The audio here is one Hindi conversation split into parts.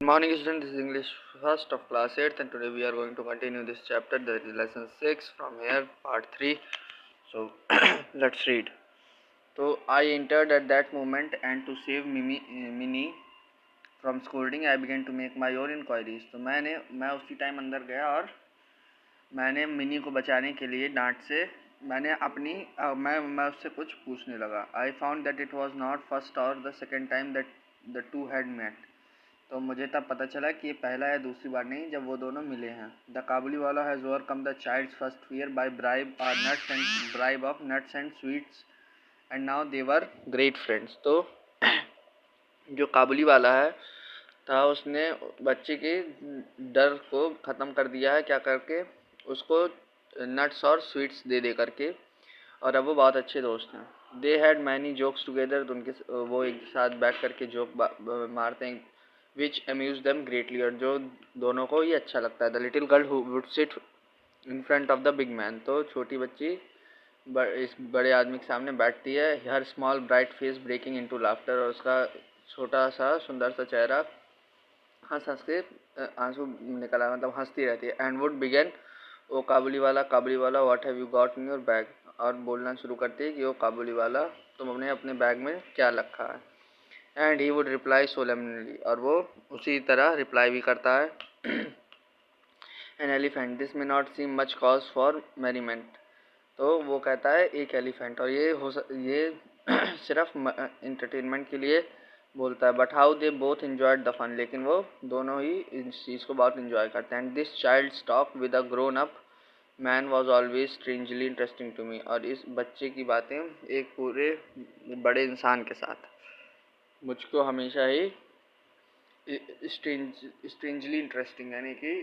Good morning students, this is English first of class 8th and today we are going to continue this chapter, that is lesson 6 from here, part 3. So let's read. So I entered at that moment and to save Minnie from scolding I began to make my own inquiries. तो मैं उसी टाइम अंदर गया और मैंने मिनी को बचाने के लिए डांट से मैंने अपनी मैं उससे कुछ पूछने लगा. I found that it was not first or the second time that the two had met. तो मुझे तब पता चला कि ये पहला या दूसरी बार नहीं जब वो दोनों मिले हैं. The Kabuliwala has overcome the child's first fear by bribe of nuts and sweets and now they were great friends. तो जो काबुली वाला है था उसने बच्चे के डर को ख़त्म कर दिया है, क्या करके, उसको नट्स और स्वीट्स दे करके, और अब वो बहुत अच्छे दोस्त हैं. They had many jokes together, तो वो एक साथ बैठ करके जोक मारते हैं. विच अम्यूज देम ग्रेटली, और जो दोनों को ही अच्छा लगता है. The little girl who would sit in front of the big man, तो छोटी बच्ची इस बड़े आदमी के सामने बैठती है. Her small bright face breaking into laughter, और उसका छोटा सा सुंदर सा चेहरा हंस हंस के आंसू निकल आए, मतलब हंसती रहती है. एंड वुड बिगेन, ओ काबुली वाला what have you got in your bag, और बोलना शुरू करती है कि ओ काबुली वाला तुमने अपने बैग में क्या रखा है. And he would reply solemnly, और वो उसी तरह रिप्लाई भी करता है. An elephant, this may not seem much cause for merriment, तो वो कहता है एक एलिफेंट, और ये सिर्फ इंटरटेनमेंट के लिए बोलता है. But how they both enjoyed the fun, लेकिन वो दोनों ही इस चीज़ को बहुत इन्जॉय करते हैं. And this child talk with a grown up man was always strangely interesting to me, और इस बच्चे की बातें एक पूरे बड़े इंसान के साथ मुझको हमेशा ही स्ट्रेंजली इंटरेस्टिंग, यानी कि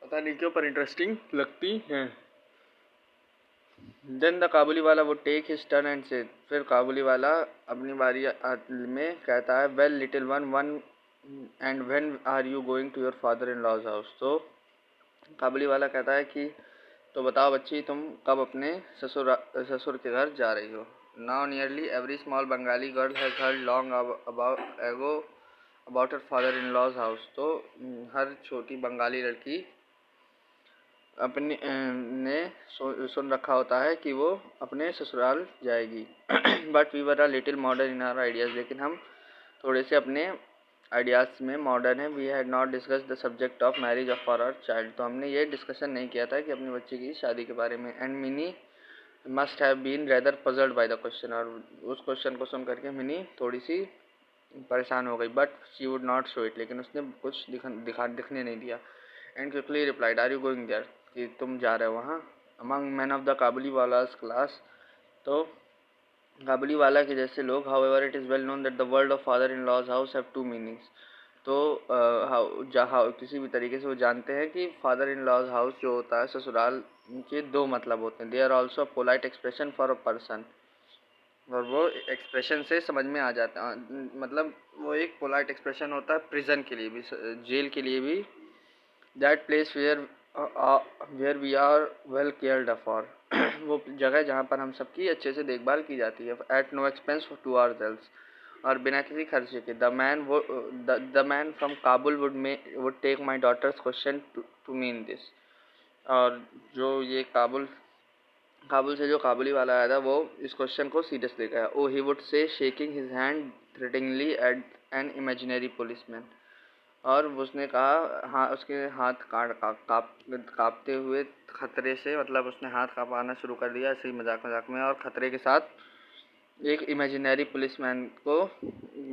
पता नहीं क्यों पर इंटरेस्टिंग लगती हैं. देन द काबुली वाला वो टेक हिज टर्न एंड से, फिर काबुली वाला अपनी बारी में कहता है, well little one and when are you going to your father in law's house. तो काबुली वाला कहता है कि तो बताओ बच्ची, तुम कब अपने ससुर के घर जा रही हो. Now nearly every small Bengali girl has heard long about her father in law's house. तो हर छोटी बंगाली लड़की अपने ने सुन रखा होता है कि वो अपने ससुराल जाएगी. But we were a little modern in our ideas, लेकिन हम थोड़े से अपने आइडियाज़ में मॉडर्न है. We had not discuss the subject of marriage of for our child, तो हमने ये डिस्कशन नहीं किया था कि अपने बच्चे की शादी के बारे में. And Mini must have been rather puzzled by the question, और उस क्वेश्चन को सुन करके मिनी थोड़ी सी परेशान हो गई. But she would not show it, लेकिन उसने कुछ दिखने नहीं दिया. And quickly replied, are you going there, कि तुम जा रहे हो वहाँ. Among man of the Kabuliwalas class, तो काबुली वाला के जैसे लोग, however it is well known that the word of father in law's house have two meanings, तो किसी भी तरीके से वो जानते हैं कि फादर इन लॉज हाउस जो होता है ससुराल के दो मतलब होते हैं. They are also polite expression for a person, और वो एक्सप्रेशन से समझ में आ जाता है, मतलब वो एक पोलाइट एक्सप्रेशन होता है प्रिजन के लिए भी, जेल के लिए भी. That place where we are well cared for, वो जगह जहाँ पर हम सबकी अच्छे से देखभाल की जाती है. At no expense to our selves, और बिना किसी खर्चे के. The man from Kabul would take my daughter's question to mean this, और जो ये काबुल से जो काबुली वाला आया था वो इस क्वेश्चन को सीरियस ले गया. Oh he would say shaking his hand threateningly at an imaginary policeman, और उसने कहा, हाँ, उसके हाथ कांपते हुए खतरे से, मतलब उसने हाथ कांपाना शुरू कर दिया ऐसे ही मजाक मजाक में, और खतरे के साथ एक इमेजिनरी पुलिसमैन को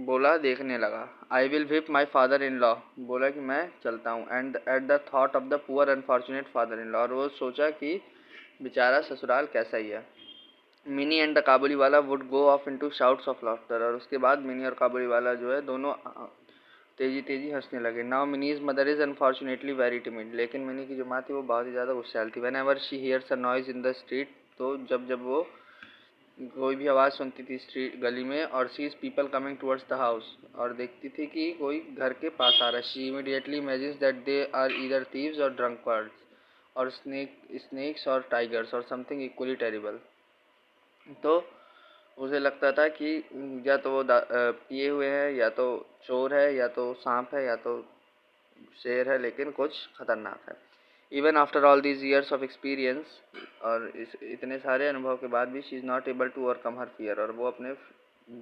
बोला, देखने लगा. I will whip my father in law, बोला कि मैं चलता हूँ. And at the thought of the poor unfortunate father in law, और वो सोचा कि बेचारा ससुराल कैसा ही है. मिनी एंड द काबुली वाला would go of into shouts of laughter, और उसके बाद मिनी और काबुली वाला जो है दोनों तेजी हंसने लगे. Now minis mother is unfortunately very timid, लेकिन मिनी की जो माँ थी वो बहुत ही ज़्यादा गुस्सैल थी. Whenever she hears a noise in the street, तो जब वो कोई भी आवाज़ सुनती थी स्ट्रीट गली में, और sees people coming towards the house, और देखती थी कि कोई घर के पास आ रहा है, she immediately imagines that they are either thieves और ड्रंकवर्ड्स, और स्नेक्स और टाइगर्स और समथिंग इक्वली टेरिबल. तो उसे लगता था कि या तो वो पिए हुए हैं, या तो चोर है, या तो सांप है, या तो शेर है, लेकिन कुछ खतरनाक है। Even after all these years of experience, और इतने सारे अनुभव के बाद भी she is not able to overcome her fear, और वो अपने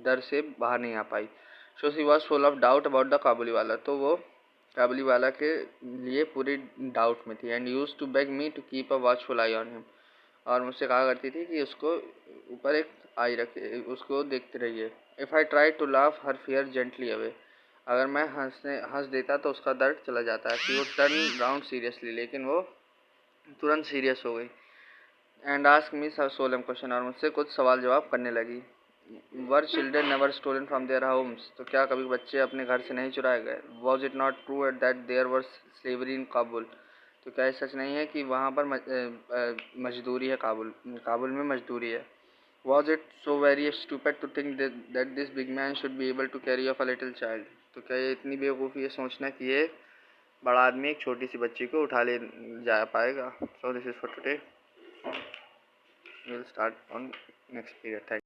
डर से बाहर नहीं आ पाई। So she was full of doubt about the Kabuliwala, तो वो काबुली वाला के लिए पूरी डाउट में थी। And use to beg me to keep a watchful eye on him, और मुझसे कहा करती थी कि उसको ऊपर एक आई रखे, उसको देखते रहिए। If I try to laugh her fear gently away, अगर मैं हंस देता तो उसका दर्द चला जाता। She would turn round seriously, लेकिन वो तुरंत सीरियस हो गई। And ask me solemn question, और मुझसे कुछ सवाल जवाब करने लगी। Were children never stolen from their homes, तो क्या कभी बच्चे अपने घर से नहीं चुराए गए? Was it not true that there were slavery in Kabul, तो क्या ये सच नहीं है कि वहाँ पर मजदूरी है? काबुल में मजदूरी है। Was it so very stupid to think that this big man should be able to carry off a little child, तो क्या ये इतनी बेवकूफ़ी है सोचना कि ये बड़ा आदमी एक छोटी सी बच्ची को उठा ले जा पाएगा? So this is for today, will start on next period. Thank